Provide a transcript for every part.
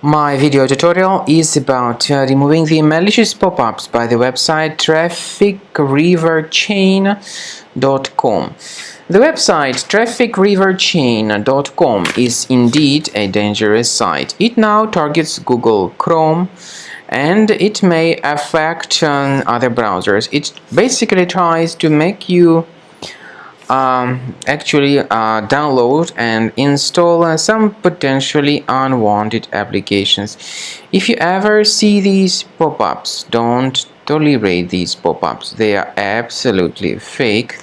My video tutorial is about removing the malicious pop-ups by the website trafficriverchain.com. The website trafficriverchain.com is indeed a dangerous site. It now targets Google Chrome and it may affect other browsers. It basically tries to make you download and install some potentially unwanted applications. If you ever see these pop-ups, don't tolerate these pop-ups. They are absolutely fake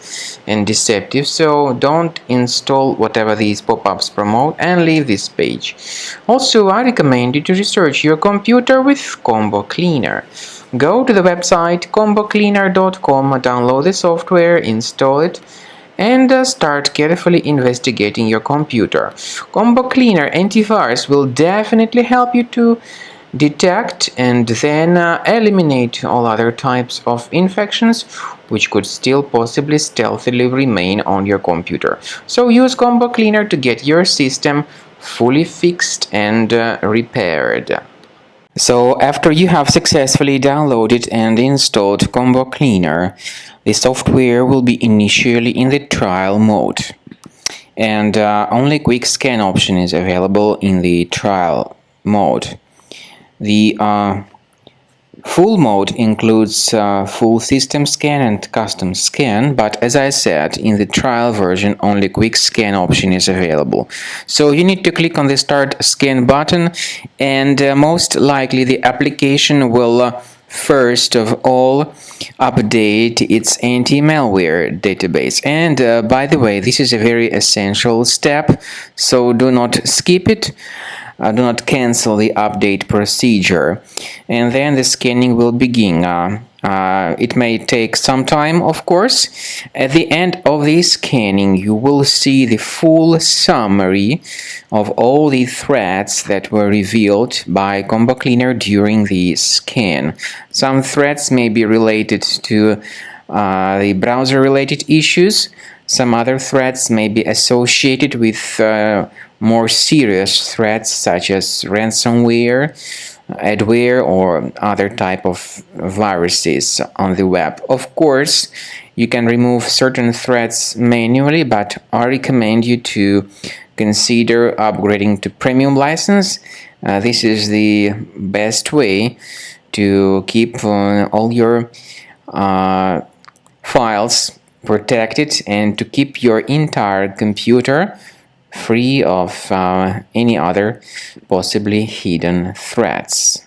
and deceptive, so don't install whatever these pop-ups promote and leave this page. Also, I recommend you to research your computer with Combo Cleaner. Go to the website combocleaner.com, download the software, install it, and start carefully investigating your computer. Combo Cleaner Antivirus will definitely help you to detect and then eliminate all other types of infections which could still possibly stealthily remain on your computer. So use Combo Cleaner to get your system fully fixed and repaired. So after you have successfully downloaded and installed Combo Cleaner, the software will be initially in the trial mode, and only quick scan option is available in the trial mode. The full mode includes full system scan and custom scan, but as I said, in the trial version only quick scan option is available. So you need to click on the start scan button, and most likely the application will first of all update its anti-malware database. And by the way, this is a very essential step, so do not skip it. Do not cancel the update procedure, and then the scanning will begin. It may take some time, of course. At the end of the scanning, you will see the full summary of all the threats that were revealed by Combo Cleaner during the scan. Some threats may be related to the browser-related issues. Some other threats may be associated with more serious threats such as ransomware, adware, or other type of viruses on the web. Of course, you can remove certain threats manually, but I recommend you to consider upgrading to premium license. This is the best way to keep all your files protected and to keep your entire computer free of any other possibly hidden threats.